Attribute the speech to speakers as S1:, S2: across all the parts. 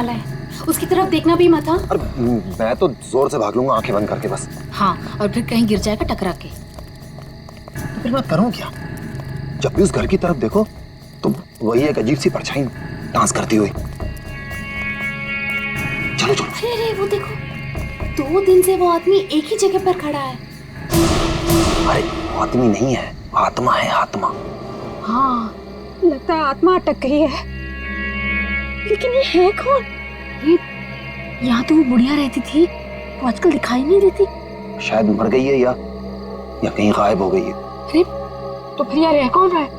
S1: वाला है, उसकी तरफ देखना भी मत। हाँ
S2: अरे मैं तो जोर से भाग लूंगा आंखें बंद करके बस।
S1: हाँ, और फिर कहीं गिर जाएगा टकरा के।
S2: तो फिर मैं करूं क्या? जब भी उस घर की तरफ देखो तो वही एक अजीब सी परछाई डांस करती हुई। चलो चलो।
S1: अरे वो देखो, 2 दिन से वो आदमी एक ही जगह पर खड़ा है।
S2: अरे आदमी नहीं है, आत्मा है, आत्मा।
S1: हाँ, लगता है आत्मा अटक गई है। लेकिन ये है कौन? ये यहाँ तो वो बुढ़िया रहती थी, वो आजकल दिखाई नहीं देती।
S2: शायद मर गई है या कहीं गायब हो गई है।
S1: अरे तो फिर यार रह कौन रहा है?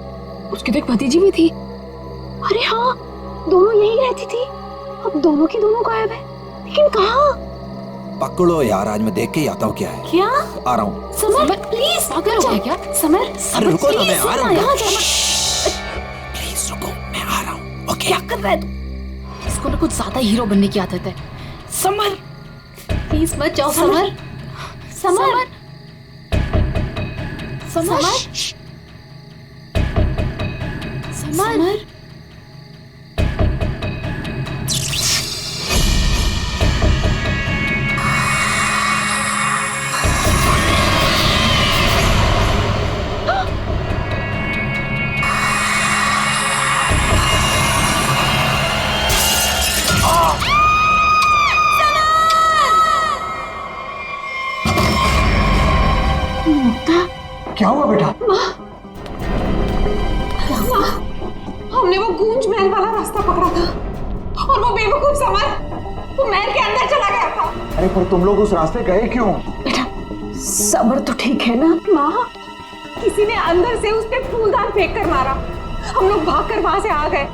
S1: उसकी तो एक भतीजी भी थी। अरे हाँ, दोनों यही रहती थी। अब दोनों की दोनों गायब है, लेकिन कहाँ?
S3: पकड़ो यार, आज मैं देख के ही आता हूँ क्या है।
S1: क्या?
S3: आ रहा हूँ।
S1: समर प्लीज पागल हो गया क्या? समर
S3: अरे रुको ना, मैं आ रहा हूँ।
S1: यहाँ जाना।
S3: प्लीज रुको, मैं आ रहा हूँ। ओके।
S1: क्या कर रहा है तू? इसको ना कुछ ज्यादा हीरो बनने की आदत है। समर प्लीज मत जाओ। Summer summer summer summer.
S2: क्या हुआ बेटा?
S4: हमने वो गूंज महल वाला रास्ता पकड़ा था और वो बेवकूफ समर वो महल के अंदर चला गया था।
S2: अरे पर तुम लोग उस रास्ते गए क्यों?
S4: बेटा सबर तो ठीक है ना? माँ, किसी ने अंदर से उस पे फूलदान फेंक कर मारा। हम लोग भागकर वहां से आ गए।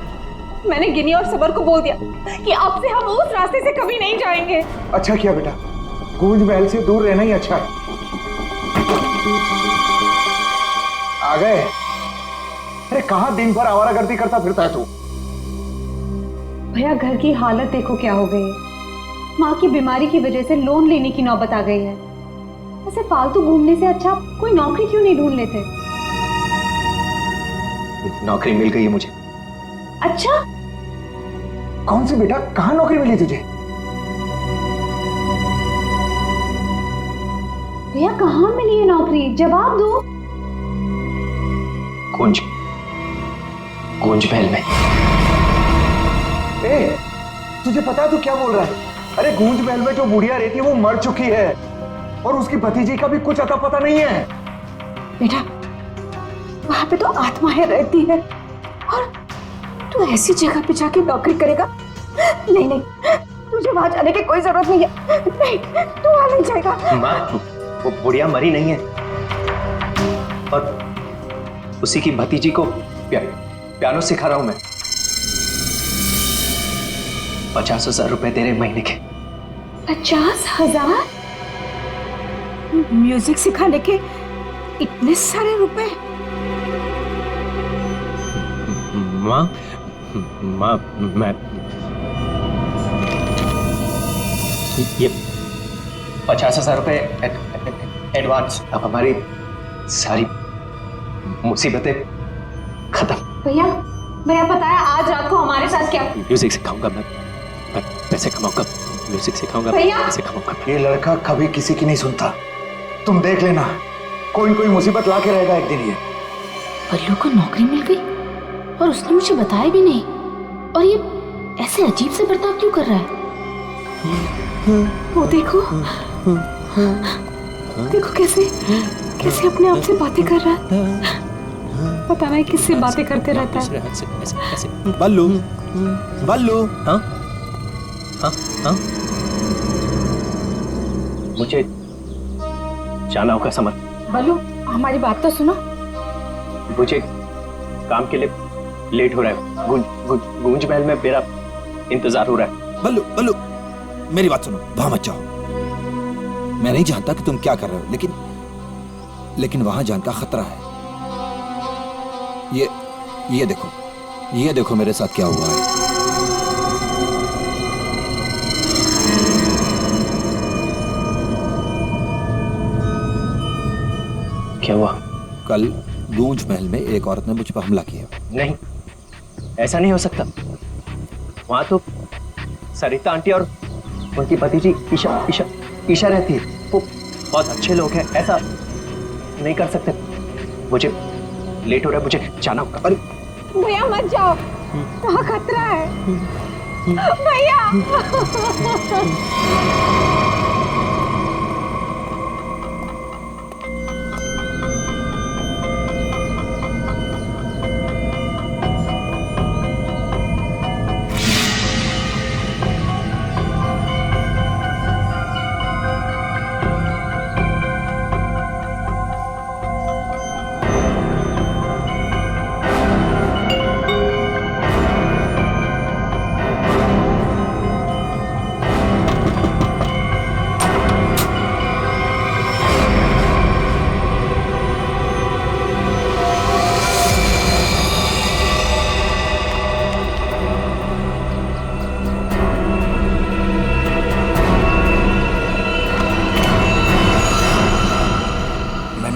S4: मैंने गिनी और सबर को बोल दिया कि अब से हम उस रास्ते से कभी नहीं जाएंगे।
S5: अच्छा किया बेटा, गूंज महल से दूर रहना ही अच्छा है। आ गए? अरे कहाँ दिन भर आवारागर्दी करता फिरता है तू?
S4: भैया घर की हालत देखो क्या हो गई है। माँ की बीमारी की वजह से लोन लेने की नौबत आ गई है। ऐसे फालतू घूमने से अच्छा कोई नौकरी क्यों नहीं ढूंढ लेते?
S2: नौकरी मिल गई है मुझे।
S4: अच्छा?
S5: कौन सी बेटा, कहाँ नौकरी मिली तुझे?
S4: भैया कहाँ मिली है नौकरी? जवाब दो।
S2: गूंज महल में।
S5: ए, तुझे पता है तू क्या बोल रहा है? अरे गूंज महल में जो बुढ़िया रहती है वो मर चुकी है और उसकी भतीजी का भी कुछ अता पता नहीं है।
S4: बेटा वहां पे तो आत्माएं रहती है और तू ऐसी जगह पे जाके नौकरी करेगा? नहीं नहीं, तुझे वहां जाने की कोई जरूरत नहीं है। नहीं, तू वहां नहीं जाएगा।
S2: माँ, वो बुढ़िया मरी नहीं है और उसी की भतीजी को पियानो सिखा रहा हूं मैं। 50,000 रुपए दे रहे महीने के।
S4: 50,000? म्यूजिक सिखाने के इतने सारे रुपए?
S2: माँ मैं ये 50,000 रुपए एडवांस। अब हमारी सारी मुसीबतें खत्म।
S4: भैया पता है आज रात को हमारे साथ क्या?
S2: म्यूजिक सिखाऊंगा मैं पैसे कमाऊंगा। म्यूजिक सिखाऊंगा, पैसे कमाऊंगा।
S5: ये लड़का कभी किसी की नहीं सुनता, तुम देख लेना कोई कोई मुसीबत ला के रहेगा एक दिन ये।
S1: बल्लू को नौकरी मिल गई और उसने मुझे बताया भी नहीं। और ये ऐसे अजीब से बर्ताव क्यों कर रहा है?
S4: वो देखो देखो कैसे कैसे अपने आप से बातें कर रहा है। पता नहीं किससे बातें करते रहता है।
S3: बल्लू बल्लू।
S2: हाँ हाँ हाँ, मुझे जाना होगा समर।
S4: बल्लू हमारी बात तो सुनो।
S2: मुझे काम के लिए लेट हो रहा है। गूंज महल में मेरा इंतजार हो रहा है।
S3: बल्लू बल्लू मेरी बात सुनो, वहां मत जाओ। मैं नहीं जानता कि तुम क्या कर रहे हो, लेकिन वहां जाने का खतरा है। ये देखो मेरे साथ क्या हुआ है।
S2: क्या हुआ?
S3: कल गूंज महल में एक औरत ने मुझ पर हमला किया।
S2: नहीं, ऐसा नहीं हो सकता। वहां तो सरिता आंटी और उनकी भतीजी ईशा रहती है। वो बहुत अच्छे लोग हैं, ऐसा नहीं कर सकते। मुझे लेट हो रहा है, मुझे जाना होगा। अरे
S4: भैया मत जाओ, वहाँ खतरा है भैया।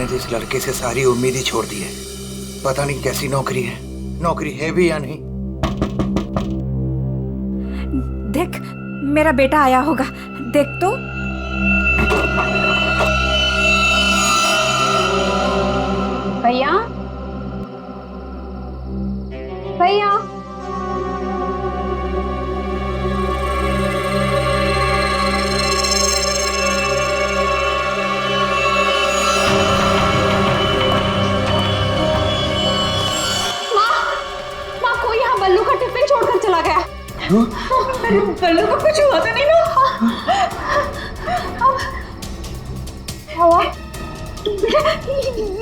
S3: इस लड़के से सारी उम्मीद ही छोड़ दी है। पता नहीं कैसी नौकरी है भी या नहीं।
S6: देख, मेरा बेटा आया होगा, देख तो।
S4: भैया भैया चला गया। बल्लू को कुछ हुआ तो नहीं ना?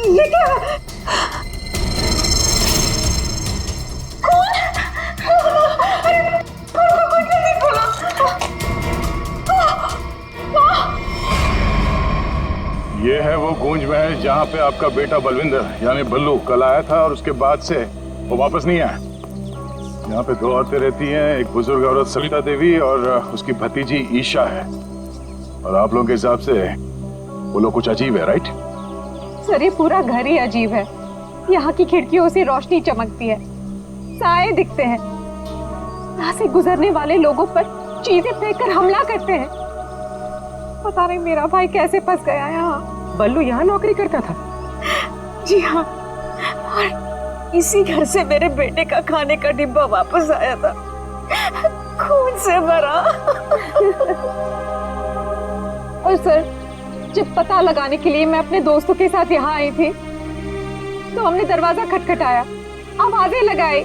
S4: ये क्या है? कौन? अरे कौन कैसे खोला?
S7: ये है वो गूंज महल जहाँ पे आपका बेटा बलविंदर यानी बल्लू कल आया था और उसके बाद से वो वापस नहीं आया। यहाँ पे 2 औरतें रहती हैं, एक बुजुर्ग औरत सरिता देवी और उसकी भतीजी ईशा है। और आप लोगों के हिसाब से वो लोग कुछ अजीब है, राइट?
S4: सर, ये पूरा घर ही अजीब है। यहाँ की खिड़कियों से रोशनी चमकती है, साए दिखते हैं, यहाँ से गुजरने वाले लोगों पर चीजें फेंककर हमला करते हैं। पता नहीं मेरा भाई कैसे फंस गया यहाँ।
S2: बल्लू यहाँ नौकरी करता था?
S4: जी हाँ, और इसी घर से मेरे बेटे का खाने का डिब्बा वापस आया था, खून से भरा। और सर, जब पता लगाने के लिए मैं अपने दोस्तों के साथ यहाँ आई थी तो हमने दरवाजा खटखटाया, आवाजें लगाई,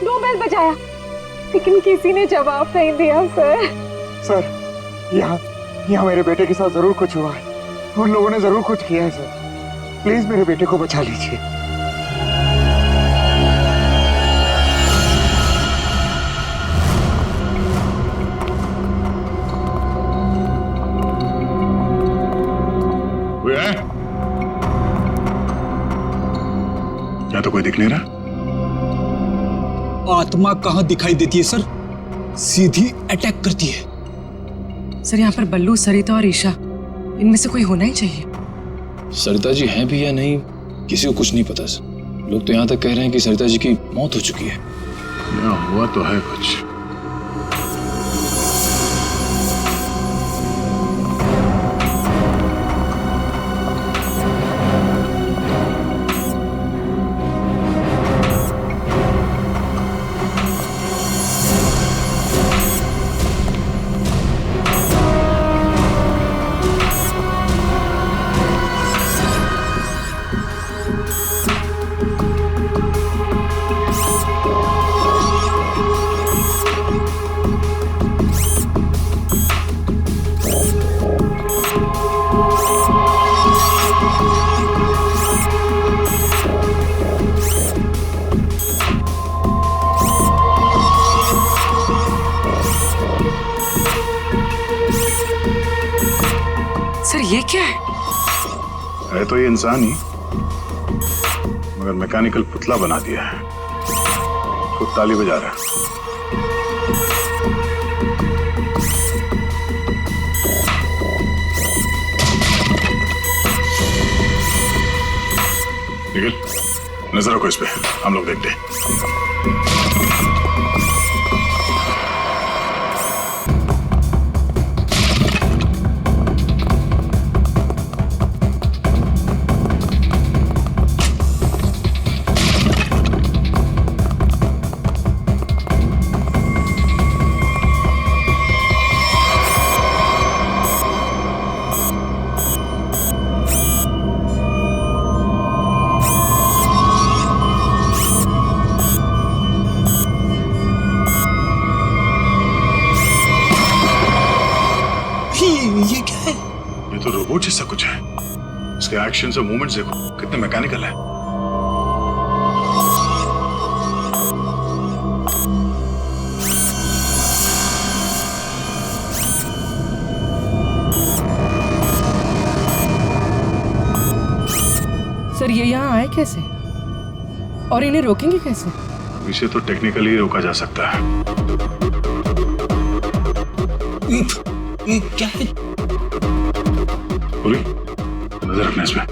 S4: डोरबेल बजाया, लेकिन किसी ने जवाब नहीं दिया।
S5: सर, यहाँ मेरे बेटे के साथ जरूर कुछ हुआ है। उन लोगों ने जरूर कुछ किया है सर। प्लीज मेरे बेटे को बचा लीजिए।
S7: क्या तो कोई दिख नहीं रहा?
S8: आत्मा कहाँ दिखाई देती है सर, सीधी अटैक करती है।
S9: सर, यहाँ पर बल्लू, सरिता और ईशा, इनमें से कोई होना ही चाहिए।
S8: सरिता जी हैं भी या नहीं, किसी को कुछ नहीं पता सर। लोग तो यहाँ तक कह रहे हैं कि सरिता जी की मौत हो चुकी है।
S7: यहाँ हुआ तो है कुछ।
S9: सर, ये क्या
S7: है तो ये इंसान ही, मगर मैकेनिकल पुतला बना दिया है। खुद ताली बजा रहा है। निखिल, नजर रखो इस पे, हम लोग देखते हैं।
S3: ये क्या है?
S7: ये तो रोबोट जैसा कुछ है। इसके एक्शंस और मूवमेंट्स देखो कितने मैकेनिकल है।
S9: सर ये यहाँ आए कैसे और इन्हें रोकेंगे कैसे?
S7: इसे तो टेक्निकली रोका जा सकता है।
S3: ये क्या है?
S7: पूरी नजर रखना इसमें।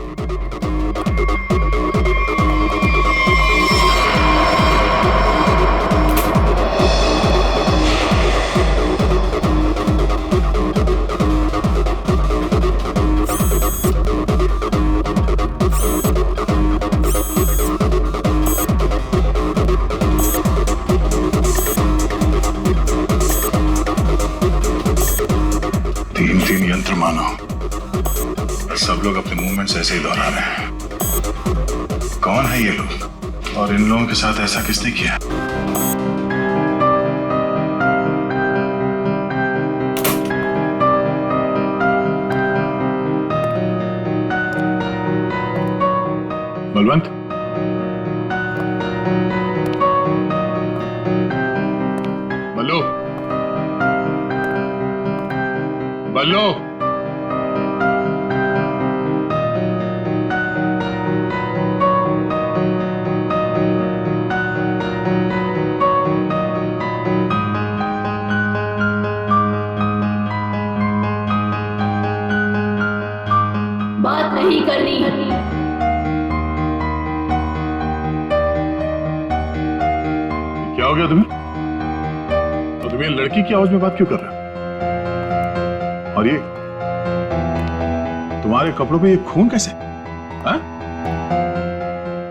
S7: तीन यंत्र मानो, सब लोग अपने मूवमेंट्स ऐसे ही दोहरा रहे हैं। कौन है ये लोग और इन लोगों के साथ ऐसा किसने किया? बलवंत, बल्लू, बल्लू,
S4: बात नहीं करनी।
S7: क्या हो गया तुम्हें? और तुम ये लड़की की आवाज में बात क्यों कर रहे हो? और ये तुम्हारे कपड़ों पे ये खून कैसे? हाँ?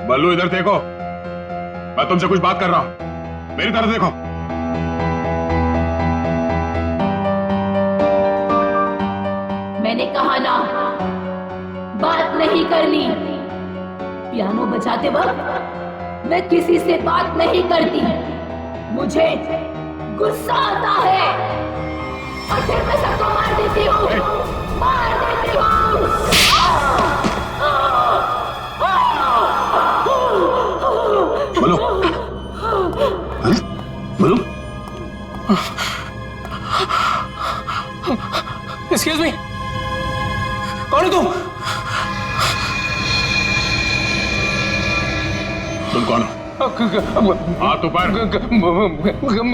S7: बल्लू इधर देखो, मैं तुमसे कुछ बात कर रहा हूं, मेरी तरफ देखो।
S4: मैंने कहा ना, बात नहीं करनी। पियानो बजाते वक्त मैं किसी से बात नहीं करती। मुझे गुस्सा आता है और फिर मैं सबको मार देती हूँ, मार देती हूँ।
S7: बोलो, अरे बोलो।
S10: एक्सक्यूज मी, कौन है तुम?
S7: तुम कौन हो? हाथ ऊपर।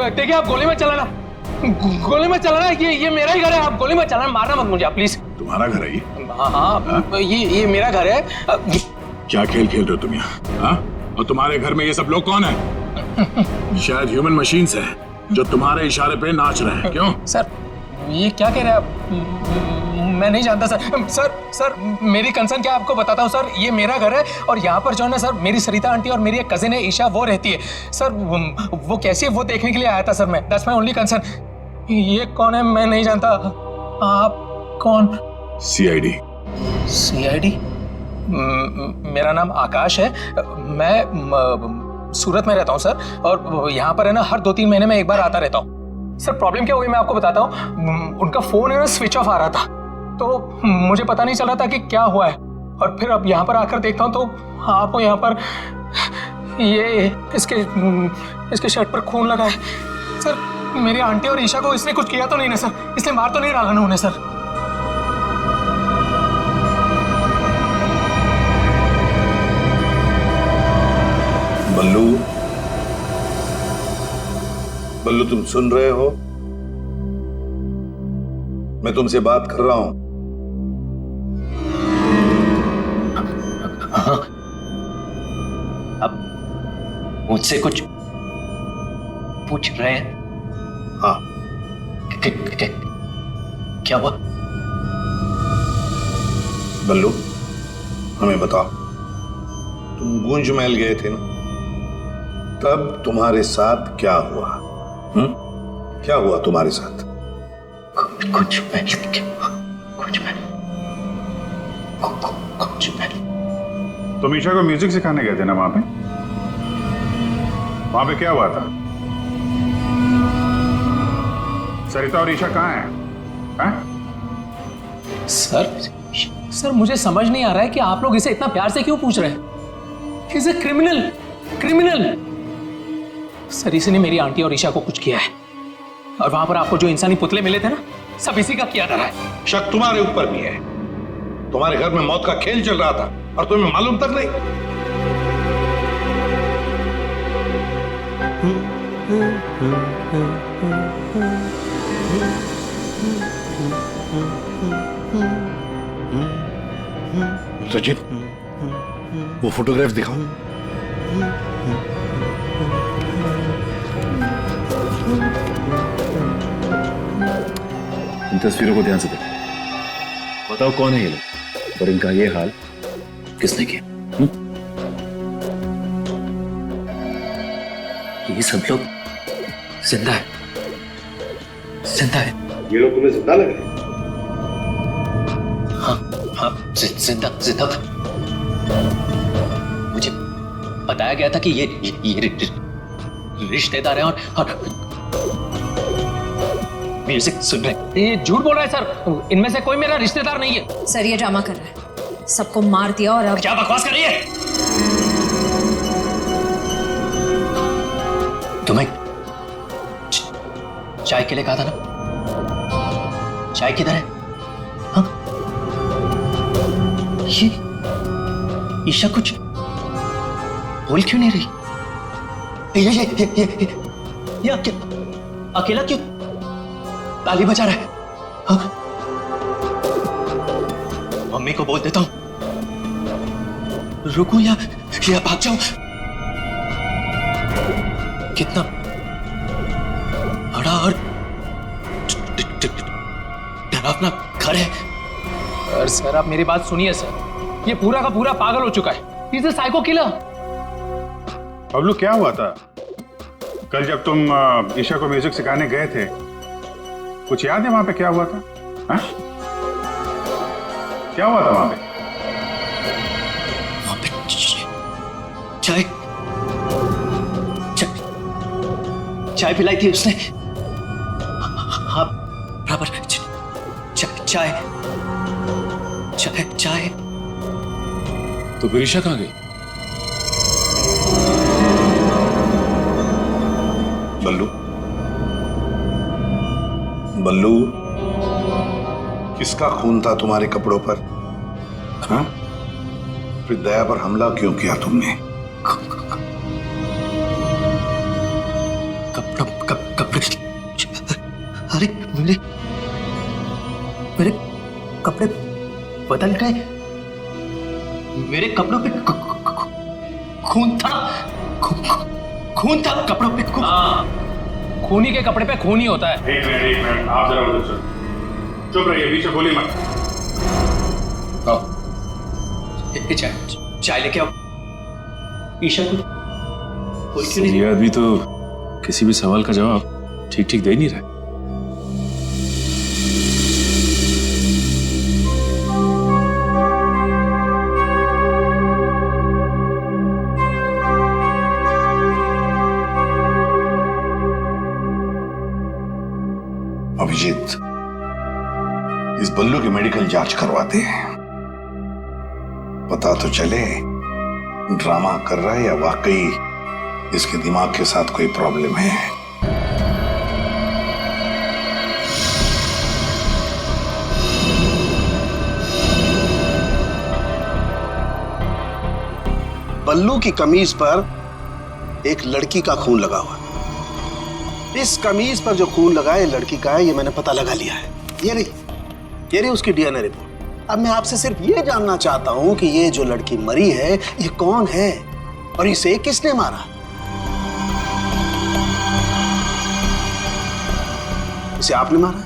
S10: देखिए आप गोली मत चलाना, गोली मत चलाना। ये मेरा ही घर है, आप गोली मत चलाना, मारना मत मुझे आप प्लीज।
S7: तुम्हारा घर है ये?
S10: हाँ, ये मेरा घर है।
S7: क्या खेल खेल रहे हो तुम यहाँ? हाँ? और तुम्हारे घर में ये सब लोग कौन है? शायद ह्यूमन मशीन्स हैं जो तुम्हारे इशारे पे नाच रहे हैं। क्यों?
S10: सर ये क्या कह रहे हैं आप? मैं नहीं जानता सर। सर मेरी कंसर्न क्या आपको बताता हूँ सर। ये मेरा घर है और यहाँ पर जो है ना सर, मेरी सरिता आंटी और मेरी एक कजिन है ईशा, वो रहती है सर। वो कैसी है वो देखने के लिए आया था सर मैं। That's my only concern. ये कौन है मैं नहीं जानता। आप कौन?
S7: सीआईडी।
S10: सीआईडी? मेरा नाम आकाश है। मैं सूरत में रहता हूँ सर, और यहाँ पर है ना हर 2-3 महीने में एक बार आता रहता हूँ। सर प्रॉब्लम क्या हुई मैं आपको बताता हूँ। उनका फोन है ना स्विच ऑफ आ रहा था, तो मुझे पता नहीं चल रहा था कि क्या हुआ है। और फिर अब यहाँ पर आकर देखता हूँ तो आपको यहाँ पर ये इसके शर्ट पर खून लगा है सर। मेरी आंटी और ईशा को इसने कुछ किया तो नहीं ना सर? इसलिए मार तो नहीं डाला ना उन्हें सर?
S11: बल्लू तुम सुन रहे हो? मैं तुमसे बात कर रहा हूं।
S2: अब मुझसे कुछ पूछ रहे हैं?
S11: हाँ।
S2: क्या हुआ?
S11: बल्लू हमें बताओ, तुम गूंज महल गए थे ना, तब तुम्हारे साथ क्या हुआ? क्या हुआ तुम्हारे साथ?
S2: कुछ
S7: तुम ईशा को म्यूजिक सिखाने गए थे ना वहां पे क्या हुआ था? सरिता और ईशा कहाँ हैं?
S10: सर मुझे समझ नहीं आ रहा है कि आप लोग इसे इतना प्यार से क्यों पूछ रहे हैं। Is a criminal. सर इसने मेरी आंटी और ईशा को कुछ किया है, और वहां पर आपको जो इंसानी पुतले मिले थे ना, सब इसी का किया था है।
S11: शक तुम्हारे ऊपर भी है। तुम्हारे घर में मौत का खेल चल रहा था और तुम्हें मालूम तक नहीं। सचिन, वो फोटोग्राफ दिखाओ।
S8: इन तस्वीरों को ध्यान से देखो। बताओ कौन है ये लोग और इनका ये हाल किसने किया?
S2: ये सब लोग जिंदा है।
S11: ये लोग तुम्हें जिंदा लग रहे हैं?
S2: हाँ, जिंदा था। मुझे बताया गया था कि ये रिश्तेदार हैं और म्यूजिक सुन रहे।
S10: ये झूठ बोल रहा है सर, इनमें से कोई मेरा रिश्तेदार नहीं है।
S6: सर ये ड्रामा कर रहा है, सबको मार दिया और अब
S2: क्या बकवास कर रही है? तुम्हें चाय के लिए कहा था ना, चाय किधर है? हाँ? ये ईशा कुछ बोल क्यों नहीं रही? ये अकेला क्यों ताली बजा रहा है? हाँ? मम्मी को बोल देता हूं, रुकूं या भाग जाऊं? कितना बड़ा और डरावना घर है।
S10: सर आप मेरी बात सुनिए सर, ये पूरा का पूरा पागल हो चुका है। Is a psycho killer.
S7: Bablu क्या हुआ था कल जब तुम ईशा को म्यूजिक सिखाने गए थे? कुछ याद है वहां पे क्या हुआ था? हा? क्या हुआ था वहां पे?
S2: चाय पिलाई थी उसने। हाँ बराबर। चाय।
S8: तो फिर ईशा कहाँ गई?
S11: बल्लू, किसका खून था तुम्हारे कपड़ों पर? हाँ? फिर दया पर हमला क्यों किया तुमने?
S2: कपड़े। अरे मेरे कपड़े बदल गए। मेरे कपड़ों पे खून था। खून था कपड़ों पे।
S10: खूनी के कपड़े पे खून ही होता है।
S7: एक मिनट, आप जरा उधर चलो। चुप रहिए, बीच में बोली मत।
S2: चाय लेके आओ। ईशा को
S8: ये आदमी तो किसी भी सवाल का जवाब ठीक दे नहीं रहा।
S11: अभिजीत, इस बल्लू की मेडिकल जांच करवाते हैं, पता तो चले ड्रामा कर रहा है या वाकई इसके दिमाग के साथ कोई प्रॉब्लम है।
S12: बल्लू की कमीज पर एक लड़की का खून लगा हुआ। इस कमीज पर जो खून लगा है लड़की का है, ये मैंने पता लगा लिया है। ये रही उसकी डीएनए रिपोर्ट। अब मैं आपसे सिर्फ ये जानना चाहता हूं कि ये जो लड़की मरी है ये कौन है और इसे किसने मारा? इसे आपने मारा?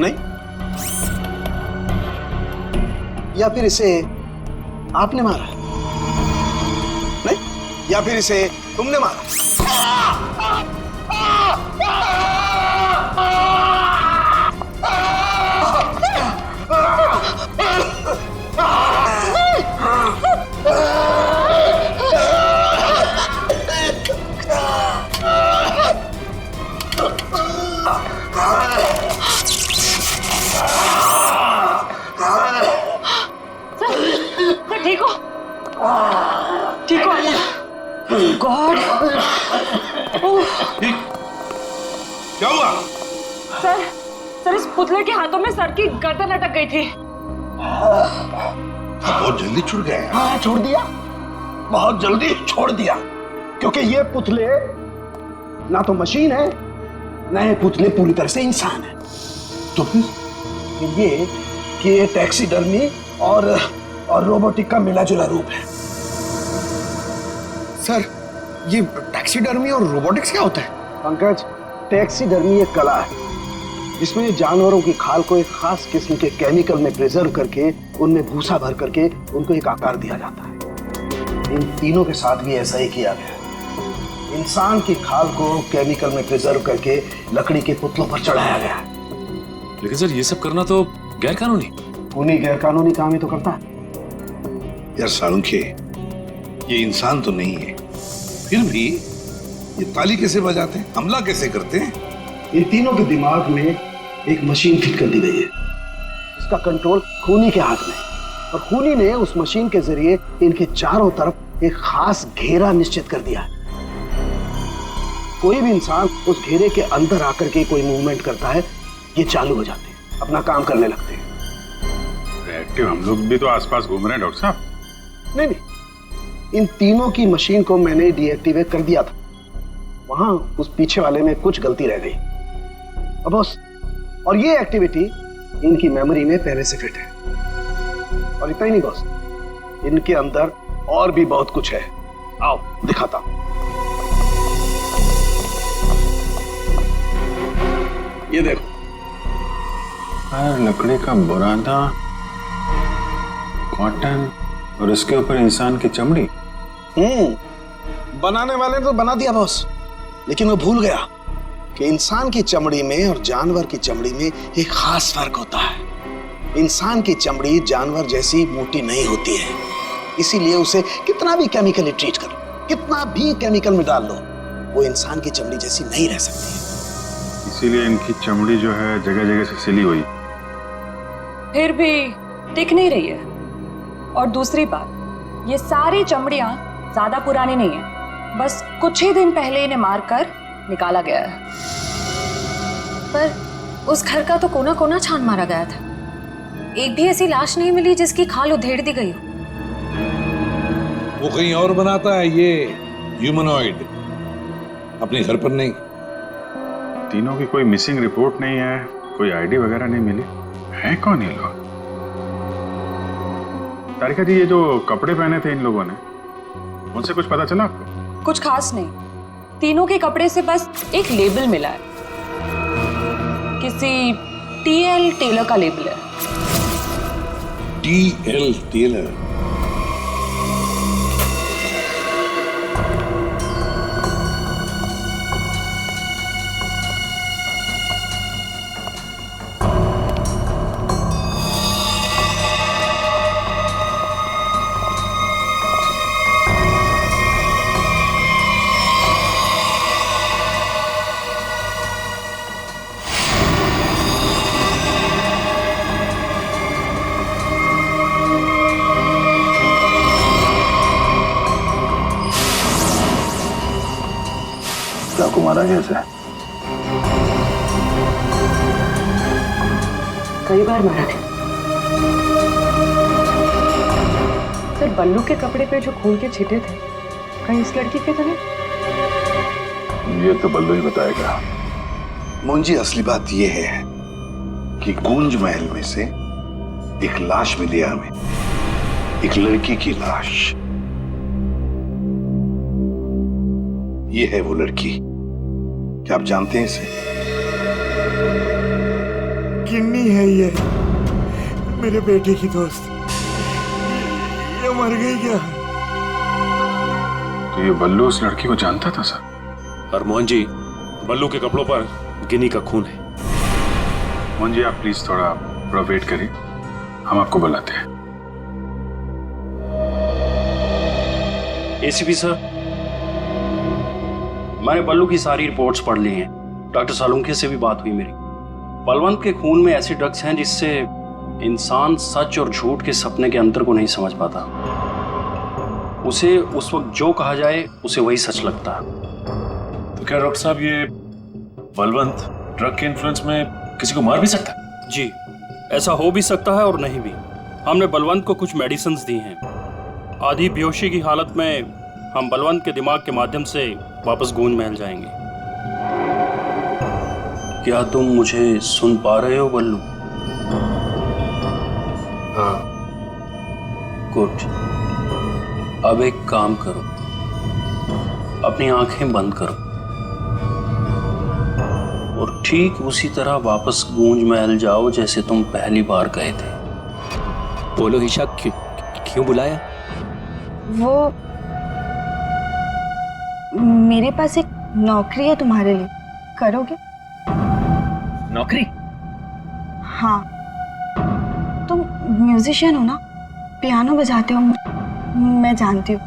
S12: नहीं? या फिर इसे आपने मारा? नहीं? या फिर इसे तुमने मारा?
S13: पुतले के हाथों में सर की गर्दन अटक गई थी।
S11: बहुत जल्दी छुड़ गए।
S12: हाँ, छोड़ दिया, बहुत जल्दी छोड़ दिया, क्योंकि ये पुतले ना तो मशीन है, ना ये पुतले पूरी तरह से इंसान है।
S11: तो फिर
S12: ये कि ये टैक्सीडर्मी और रोबोटिक का मिला जुला रूप है।
S5: सर, ये टैक्सीडर्मी और रोबोटिक्स क्या होता है?
S12: पंकज, टैक्सीडर्मी एक कला है जिसमें जानवरों की खाल को एक खास किस्म के केमिकल में प्रिजर्व करके उनमें भूसा भर करके उनको एक आकार दिया जाता है। इन तीनों के साथ भी ऐसा ही किया गया है। इंसान की खाल को केमिकल में प्रिजर्व करके लकड़ी के पुतलों पर चढ़ाया गया है।
S8: लेकिन सर ये सब करना तो गैर कानूनी।
S12: उन्हीं गैर कानूनी काम ही तो करता है।
S11: यार सालुंखे, ये इंसान तो नहीं है, फिर भी ये ताली कैसे बजाते हैं, हमला कैसे करते हैं?
S12: इन तीनों के दिमाग में एक मशीन फिट कर दी गई है। इसका कंट्रोल खूनी के हाथ में, और खूनी ने उस मशीन के जरिए इनके चारों तरफ एक खास घेरा निश्चित कर दिया है। कोई भी इंसान उस घेरे के अंदर आकर के कोई मूवमेंट करता है, ये चालू हो जाते हैं, अपना काम करने लगते हैं।
S7: एक्टिव हम लोग भी तो आसपास घूम रहे हैं डॉक्टर साहब।
S12: नहीं, इन तीनों की मशीन को मैंने डीएक्टिवेट कर दिया था। वहां उस पीछे वाले में कुछ गलती रह गई। अब बॉस, और ये एक्टिविटी इनकी मेमोरी में पहले से फिट है। और इतना ही नहीं बॉस, इनके अंदर और भी बहुत कुछ है। आओ दिखाता हूं। ये देखो,
S8: लकड़ी का बुरादा, कॉटन और इसके ऊपर इंसान की चमड़ी।
S12: बनाने वाले ने तो बना दिया बॉस, लेकिन वो भूल गया कि इंसान की चमड़ी में और जानवर की चमड़ी में एक खास फर्क होता है। इंसान की चमड़ी जानवर जैसी मोटी नहीं होती है, इसीलिए उसे कितना भी केमिकली ट्रीट करो, कितना भी केमिकल में डाल लो, वो इंसान की चमड़ी जैसी नहीं रह सकती है।
S7: इसीलिए इनकी चमड़ी जो है जगह जगह से सिली हुई।
S13: फिर भी टिक नहीं रही है। और दूसरी बात, ये सारी चमड़ियां ज्यादा पुरानी नहीं है, बस कुछ ही दिन पहले इन्हें मारकर निकाला गया है।
S1: पर उस घर का तो कोना कोना छान मारा गया था, एक भी ऐसी लाश नहीं मिली जिसकी खाल उधेड़ दी गई हो।
S11: वो कहीं और बनाता है ये ह्यूमनॉइड, अपने घर पर नहीं।
S7: तीनों की कोई मिसिंग रिपोर्ट नहीं है, कोई आईडी वगैरह नहीं मिली। है कौन ये लोग? तारिका जी, ये जो कपड़े पहने थे इन लोगों ने, उनसे कुछ पता चला आपको?
S13: कुछ खास नहीं, तीनों के कपड़े से बस एक लेबल मिला है, किसी टीएल टेलर का लेबल है।
S11: TL tailor?
S12: को मारा गया था?
S9: कई बार मारा गया। सर, बल्लू के कपड़े पे जो खून के छींटे थे, कहीं इस लड़की के तो नहीं?
S7: ये तो बल्लू ही बताएगा।
S11: मुंजी, असली बात यह है कि गूंज महल में से एक लाश मिली हमें, एक लड़की की लाश। ये है वो लड़की। क्या आप जानते हैं इसे?
S5: किन्नी है ये, मेरे बेटे की दोस्त। ये मर गई क्या?
S7: तो ये बल्लू उस लड़की को जानता था सर?
S14: और मोहन जी, बल्लू के कपड़ों पर गिनी का खून है।
S7: मोहन जी, आप प्लीज थोड़ा वेट करिए, हम आपको बुलाते हैं।
S14: एसीपी सर, मैंने बल्लू की सारी रिपोर्ट्स पढ़ ली हैं। डॉक्टर सालुंखे से भी बात हुई मेरी। बलवंत के खून में ऐसे ड्रग्स हैं जिससे इंसान सच और झूठ के सपने के अंतर को नहीं समझ पाता। उसे उस वक्त जो कहा जाए उसे वही सच लगता है। तो क्या डॉक्टर साहब, ये बलवंत ड्रग के इन्फ्लुएंस में किसी को मार भी सकता है? जी, ऐसा हो भी सकता है और नहीं भी। हमने बलवंत को कुछ मेडिसिन्स दी हैं। आधी बेहोशी की हालत में हम बलवंत के दिमाग के माध्यम से वापस गूंज महल जाएंगे। क्या तुम मुझे सुन पा रहे हो बल्लू?
S12: हाँ।
S14: गुड। अब एक काम करो, अपनी आंखें बंद करो और ठीक उसी तरह वापस गूंज महल जाओ जैसे तुम पहली बार गए थे।
S2: बोलो ईशा, क्यों बुलाया?
S15: वो मेरे पास एक नौकरी है तुम्हारे लिए, करोगे?
S2: नौकरी?
S15: हाँ, तुम म्यूजिशियन हो ना, पियानो बजाते हो, मैं जानती हूँ।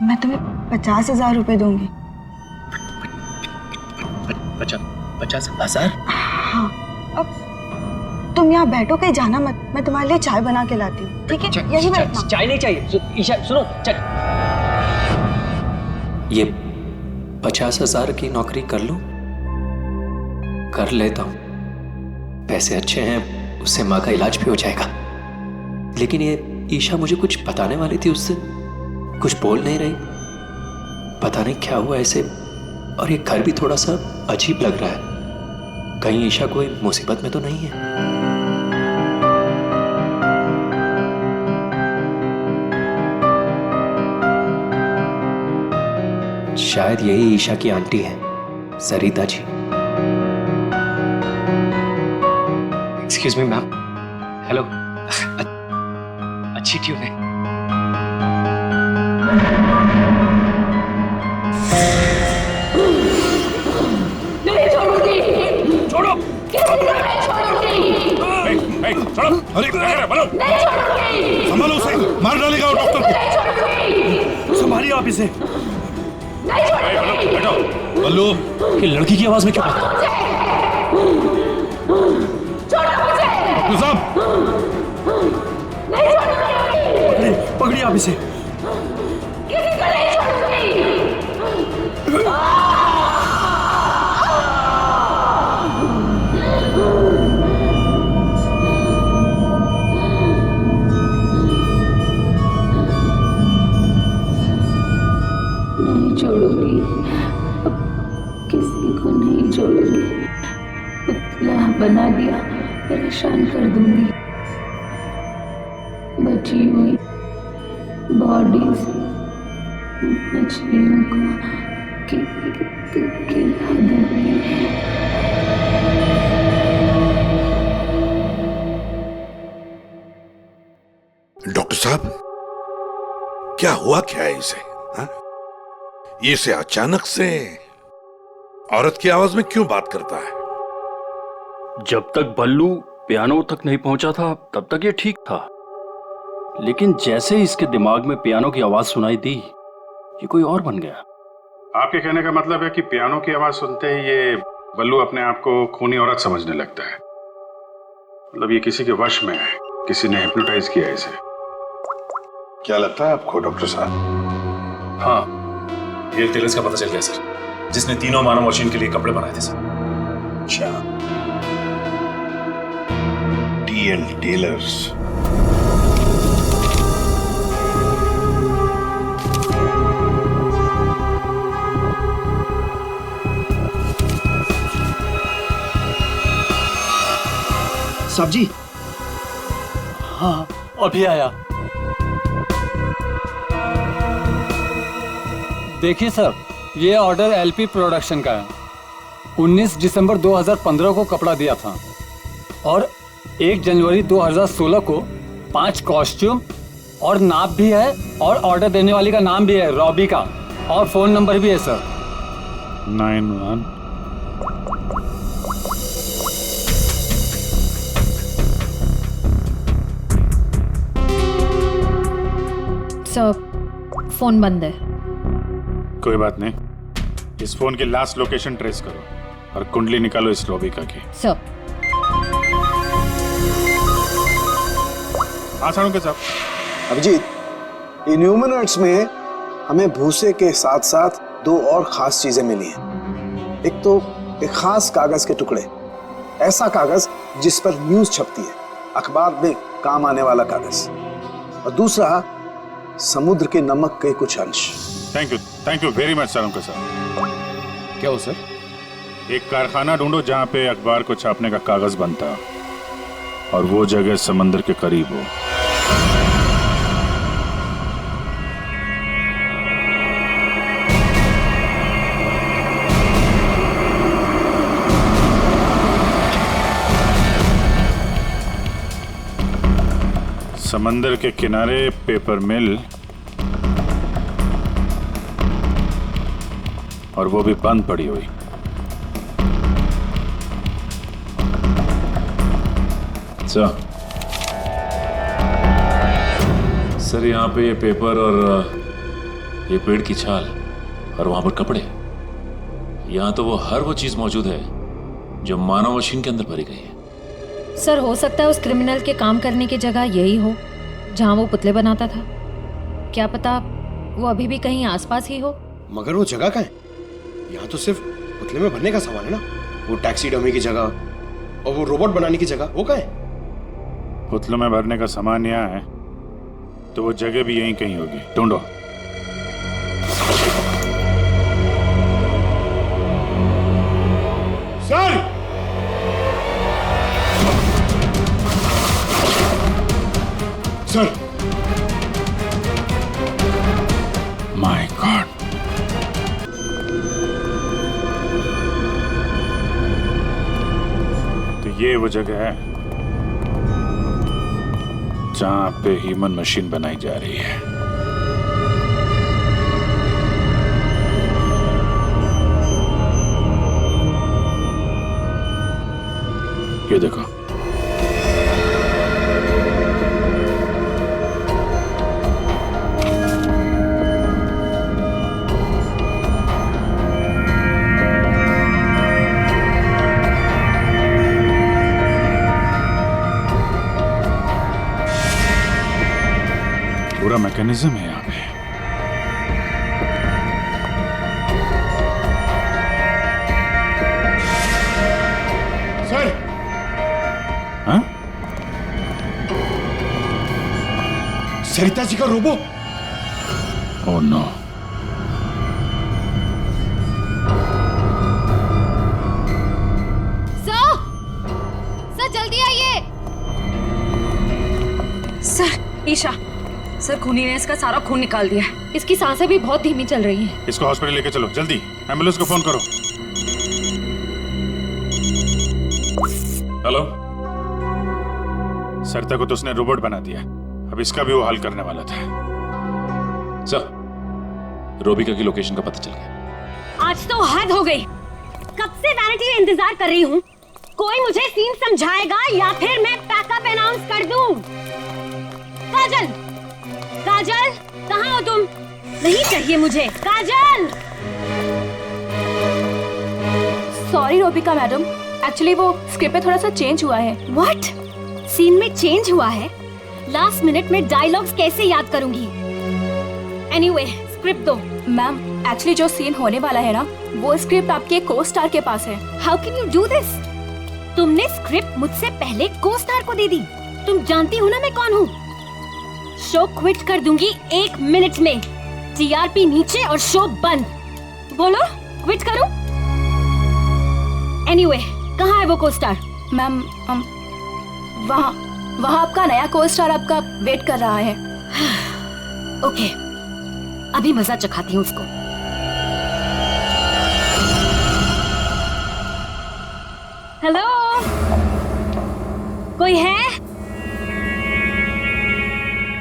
S15: मैं तुम्हें 50,000 रुपए दूंगी।
S2: 50,000?
S15: हाँ, अब तुम यहाँ बैठो, कहीं जाना मत, मैं तुम्हारे लिए चाय बना के लाती हूँ, ठीक है? यही बैठना।
S2: चाय नहीं चाहिए ईशा, सुनो। ये 50,000 की नौकरी कर लूं? कर लेता हूं, पैसे अच्छे हैं, उससे माँ का इलाज भी हो जाएगा। लेकिन ये ईशा मुझे कुछ बताने वाली थी, उससे कुछ बोल नहीं रही, पता नहीं क्या हुआ ऐसे। और ये घर भी थोड़ा सा अजीब लग रहा है, कहीं ईशा कोई मुसीबत में तो नहीं है? शायद यही ईशा की आंटी है, Sarita ji. Excuse me ma'am. Hello. अच्छी ट्यून है।
S4: नहीं छोड़ूंगी।
S7: छोड़ो।
S4: नहीं छोड़ूंगी।
S7: छोड़ो। अरे बोलो।
S4: नहीं छोड़ूंगी।
S7: संभालो उसे, मार डालेगा वो डॉक्टर को।
S4: नहीं छोड़ूंगी।
S14: संभालिए आप इसे।
S4: नहीं छोड़ूंगी।
S14: बल्लू, ये लड़की की आवाज में क्यों?
S7: डॉक्टर साहब,
S4: नहीं छोड़ूंगी।
S14: पकड़िए आप इसे।
S4: किसी को नहीं छोड़ूंगी।
S1: नहीं छोड़ूंगी, किसी को नहीं छोड़ूंगी। पुतला बना दिया, परेशान कर दूंगी। बची हुई बॉडी से मछलियों को खिला दूंगी।
S11: डॉक्टर साहब, क्या हुआ क्या है इसे? हाँ? ये से अचानक से औरत की आवाज में क्यों बात करता है?
S14: जब तक बल्लू पियानो तक नहीं पहुंचा था तब तक ये ठीक था, लेकिन जैसे ही इसके दिमाग में पियानो की आवाज सुनाई दी, ये कोई और बन गया।
S7: आपके कहने का मतलब है कि पियानो की आवाज सुनते ही ये बल्लू अपने आप को खूनी औरत समझने लगता है। मतलब ये किसी के वश में है, किसी ने हिप्नोटाइज किया है इसे। क्या लगता है आपको डॉक्टर साहब?
S8: हाँ, हेयर टेलर्स का पता चल गया सर, जिसने तीनों मानव मशीन के लिए कपड़े बनाए थे सर।
S11: अच्छा, टीएल टेलर्स।
S2: साहब जी।
S14: हाँ, अभी आया।
S16: देखिए सर, ये ऑर्डर एलपी प्रोडक्शन का है। 19 दिसंबर 2015 को कपड़ा दिया था और 1 जनवरी 2016 को 5 कॉस्ट्यूम और नाप भी है, और ऑर्डर देने वाली का नाम भी है, रॉबी का, और फोन नंबर भी है सर।
S7: 91
S1: सर, फोन बंद है।
S7: कोई बात नहीं, इस फोन की लास्ट लोकेशन ट्रेस करो और कुंडली निकालो इस रॉबिका की।
S1: सर।
S7: हाँ साड़ू के साहब।
S12: अभिजीत, इन ह्यूमनॉइड्स में हमें भूसे के साथ साथ 2 और खास चीजें मिली हैं। एक तो एक खास कागज के टुकड़े ऐसा कागज जिस पर न्यूज छपती है, अखबार में काम आने वाला कागज। और दूसरा समुद्र के नमक के कुछ अंश।
S7: Thank you very much sir.
S8: क्या हो सर?
S7: एक कारखाना ढूंढो जहां पे अखबार को छापने का कागज बनता और वो जगह समंदर के करीब हो। समंदर के किनारे पेपर मिल, और वो भी बंद पड़ी हुई।
S17: सर यहाँ पे ये पेपर और ये पेड़ की छाल और वहां पर कपड़े, यहाँ तो वो हर वो चीज मौजूद है जो मानव मशीन के अंदर भरी गई है।
S1: सर हो सकता है उस क्रिमिनल के काम करने की जगह यही हो जहां वो पुतले बनाता था। क्या पता वो अभी भी कहीं आसपास ही हो।
S18: मगर वो जगह कहाँ है? यहाँ तो सिर्फ पुतले में भरने का सामान है ना। वो टैक्सी डमी की जगह और वो रोबोट बनाने की जगह वो कहाँ है?
S7: पुतलों में भरने का सामान यहाँ है तो वो जगह भी यहीं कहीं होगी। ढूंढो।
S18: सर! सर!
S7: माय गॉड, तो ये वो जगह है जहां पे ह्यूमन मशीन बनाई जा रही है। ये देखो, पूरा मैकेनिज्म है यहाँ पे।
S18: सर!
S7: हाँ?
S18: सरिता जी का रोबो।
S7: Oh no.
S1: सर जल्दी आइए।
S13: सर ईशा, सर खूनी ने इसका सारा खून निकाल दिया है।
S1: इसकी सांसें भी बहुत धीमी चल रही हैं।
S7: इसको हॉस्पिटल लेके चलो जल्दी। एम्बुलेंस को फोन करो। हेलो, सरिता को तो उसने रोबोट बना दिया, अब इसका भी वो हल करने वाला था।
S17: सर, रोबिका की लोकेशन का पता चल गया।
S19: आज तो हद हो गई। कब से वैनिटी का इंतजार कर रही हूँ। कोई मुझे सीन समझाएगा या फिर मैं पैकअप अनाउंस कर दूं। काजल, काजल कहाँ हो तुम? नहीं चाहिए मुझे काजल।
S1: सॉरी रोबिका मैडम, एक्चुअली वो स्क्रिप्ट में थोड़ा सा चेंज हुआ है।
S19: व्हाट? सीन में चेंज हुआ है? लास्ट मिनट में डायलॉग्स कैसे याद करूंगी? एनीवे, स्क्रिप्ट दो।
S1: मैम, एक्चुअली जो सीन होने वाला है ना, वो स्क्रिप्ट आपके को स्टार के पास है।
S19: How can you do this? तुमने स्क्रिप्ट मुझसे पहले को स्टार को दे दी। तुम जानती हो ना मैं कौन हूँ। शो क्विट कर दूंगी 1 मिनट में। टीआरपी नीचे और शो बंद। बोलो क्विट करूं? एनीवे, कहाँ है वो को स्टार?
S1: मैम, वहाँ आपका नया को स्टार आपका वेट कर रहा है।
S19: ओके, अभी मजा चखाती हूँ उसको। हेलो, कोई है?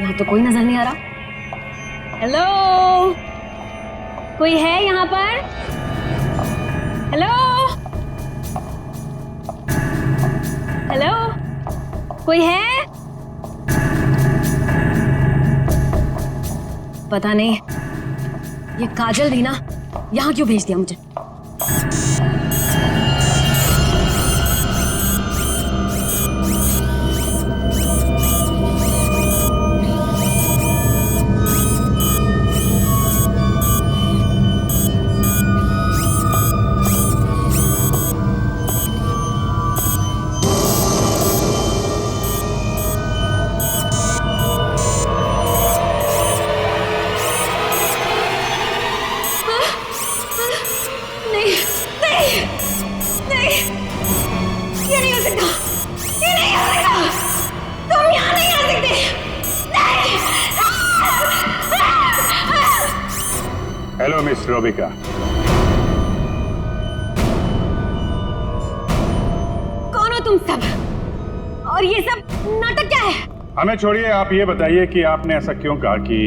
S19: यहाँ तो कोई नजर नहीं आ रहा। हेलो, कोई है यहाँ पर? हेलो, हेलो, कोई है? पता नहीं ये काजल भी ना यहाँ क्यों भेज दिया मुझे। ये नहीं हो सकता, ये नहीं हो सकता, तुम यहाँ नहीं आ सकते, नहीं।
S7: Hello miss Robika.
S19: कौन हो तुम सब? और ये सब नाटक क्या है?
S7: हमें छोड़िए, आप ये बताइए कि आपने ऐसा क्यों कहा कि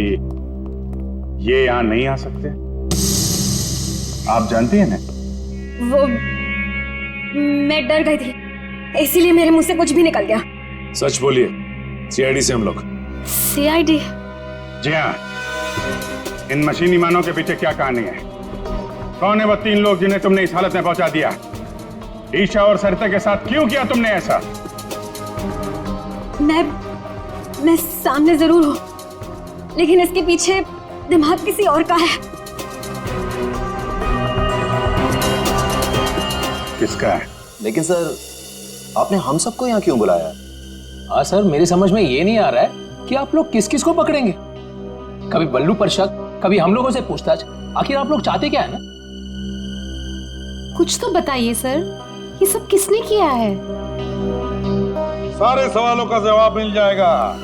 S7: ये यहाँ नहीं आ सकते? आप जानती हैं ना?
S19: वो मैं डर गई थी, इसीलिए मेरे मुंह से कुछ भी निकल गया।
S17: सच बोलिए, सीआईडी से हम लोग।
S19: सीआईडी?
S7: जी हाँ। इन मशीनी मानव के पीछे क्या कहानी है? कौन है वो 3 लोग जिन्हें तुमने इस हालत में पहुंचा दिया? ईशा और सरिता के साथ क्यों किया तुमने ऐसा?
S19: मैं सामने जरूर हूं, लेकिन इसके पीछे दिमाग किसी और का है।
S7: किसका है?
S8: लेकिन सर, आपने हम सबको यहाँ क्यों बुलाया?
S10: हाँ सर, मेरी समझ में ये नहीं आ रहा है कि आप लोग किस किस को पकड़ेंगे। कभी बल्लू पर शक, कभी हम लोगों से पूछताछ। आखिर आप लोग चाहते क्या है ना?
S1: कुछ तो बताइए सर, ये सब किसने किया है?
S11: सारे सवालों का जवाब मिल जाएगा,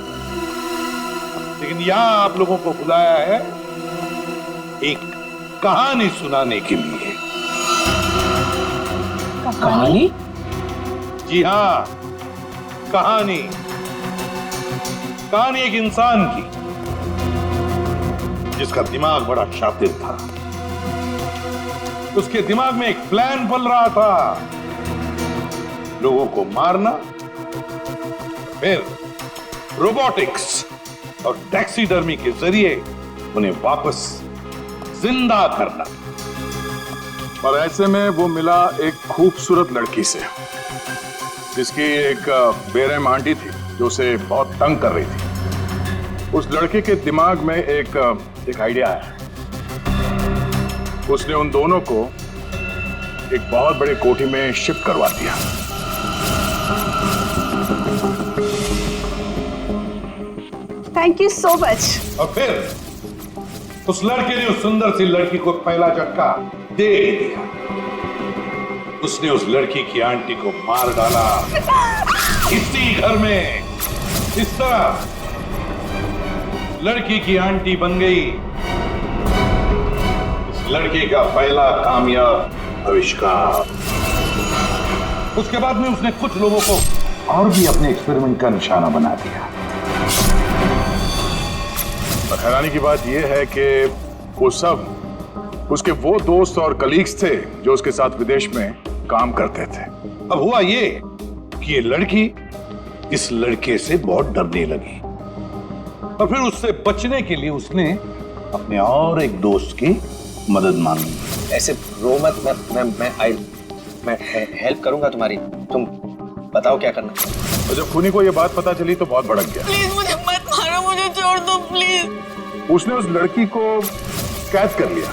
S11: लेकिन यहां आप लोगों को बुलाया है एक कहानी सुनाने के लिए।
S10: कहानी?
S11: जी हाँ, कहानी। कहानी एक इंसान की जिसका दिमाग बड़ा शातिर था। उसके दिमाग में एक प्लान पल रहा था, लोगों को मारना, फिर रोबोटिक्स और टैक्सीडर्मी के जरिए उन्हें वापस जिंदा करना।
S7: और ऐसे में वो मिला एक खूबसूरत लड़की से, जिसकी एक बेरहम आंटी थी जो उसे बहुत तंग कर रही थी। उस लड़के के दिमाग में एक आइडिया आया। उसने उन दोनों को एक बहुत बड़े कोठी में शिफ्ट करवा दिया।
S4: Thank you so much.
S11: और फिर उस लड़के ने उस सुंदर सी लड़की को पहला झटका दे ही दिया। उसने उस लड़की की आंटी को मार डाला इसी घर में। इस तरह लड़की की आंटी बन गई इस लड़के का पहला कामयाब आविष्कार। उसके बाद में उसने कुछ लोगों को और भी अपने एक्सपेरिमेंट का निशाना बना दिया।
S7: हैरानी की बात यह है कि वो सब उसके वो दोस्त और कलीग्स थे जो उसके साथ विदेश में काम करते थे।
S11: अब हुआ ये कि ये लड़की इस लड़के से बहुत डरने लगी और फिर उससे बचने के लिए उसने अपने और एक दोस्त की मदद मांगी।
S2: ऐसे रो मत, मैं हेल्प करूंगा तुम्हारी, तुम बताओ क्या करना।
S7: और जब खूनी को ये बात पता चली तो बहुत भड़क गया।
S19: प्लीज मुझे मत मारो, मुझे छोड़ दो प्लीज।
S7: उसने उस लड़की को कैद कर लिया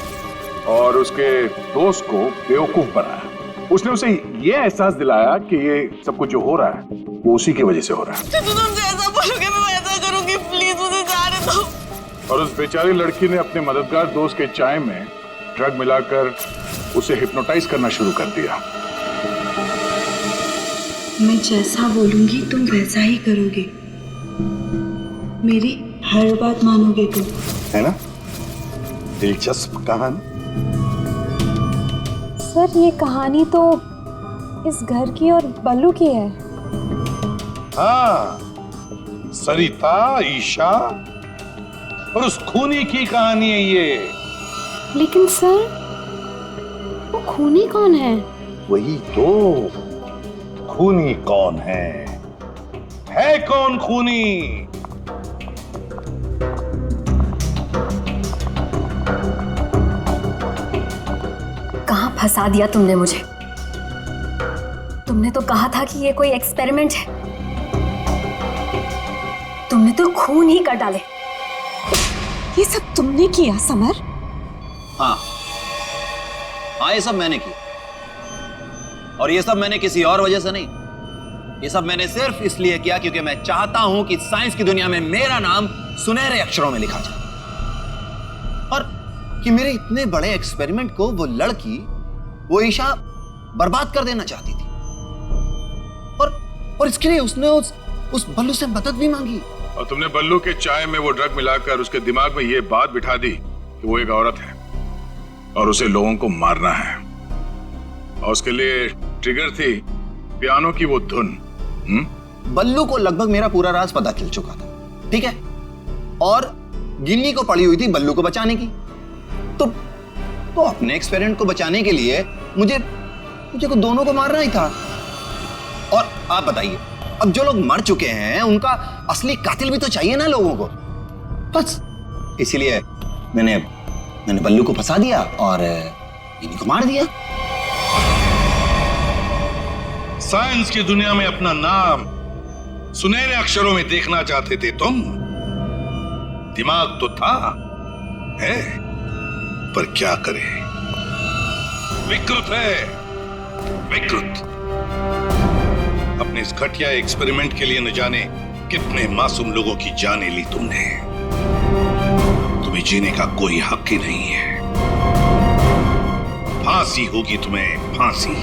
S7: और उसके दोस्त को बेवकूफ बनाया। उसने उसे ये एहसास दिलाया कि ये सब कुछ जो हो रहा है वो उसी की वजह से हो रहा है।
S19: तो तुम जैसा बोलोगे मैं वैसा करूंगी, प्लीज मुझे जाने दो।
S7: और उस बेचारी लड़की ने अपने मददगार दोस्त के चाय में ड्रग मिलाकर उसे हिप्नोटाइज करना शुरू कर दिया।
S15: मैं जैसा बोलूंगी तुम वैसा ही करोगे, मेरी हर बात मानोगे तुम,
S11: है ना? दिलचस्प कहानी।
S1: सर ये कहानी तो इस घर की और बल्लू की है।
S11: हाँ, सरिता, ईशा और उस खूनी की कहानी है ये।
S1: लेकिन सर वो खूनी कौन है?
S11: वही तो, खूनी कौन है कौन खूनी?
S19: कहां फंसा दिया तुमने मुझे? तुमने तो कहा था कि ये कोई एक्सपेरिमेंट है, तुमने तो खून ही कर डाले।
S4: ये सब तुमने किया समर?
S8: हाँ, ये सब मैंने किया, और ये सब मैंने किसी और वजह से नहीं। ये सब मैंने सिर्फ इसलिए किया क्योंकि मैं चाहता हूं कि साइंस की दुनिया में मेरा नाम सुनहरे अक्षरों में लिखा जाए, और कि मेरे इतने बड़े एक्सपेरिमेंट को वो लड़की, वो ईशा बर्बाद कर देना चाहती थी।
S12: और इसके लिए उसने उस बल्लू से मदद भी मांगी।
S7: और तुमने बल्लू के चाय में वो ड्रग मिलाकर उसके दिमाग में ये बात बिठा दी कि वो एक औरत है और उसे लोगों को मारना है, और उसके लिए ट्रिगर थी पियानो की वो धुन।
S8: बल्लू को लगभग मेरा पूरा राज पता चल चुका था, ठीक है, और गिन्नी को पड़ी हुई थी बल्लू को बचाने की। तो अपने एक्सपेरिमेंट को बचाने के लिए मुझे को दोनों को मारना ही था। और आप बताइए, अब जो लोग मर चुके हैं उनका असली कातिल भी तो चाहिए ना लोगों को। बस इसीलिए मैंने बल्लू को फंसा दिया और गिन्नी को मार दिया।
S11: साइंस की दुनिया में अपना नाम सुनहरे अक्षरों में देखना चाहते थे तुम। दिमाग तो था, है, पर क्या करें, विकृत है, विकृत। अपने इस घटिया एक्सपेरिमेंट के लिए न जाने कितने मासूम लोगों की जानें ली तुमने। तुम्हें जीने का कोई हक ही नहीं है। फांसी होगी तुम्हें, फांसी।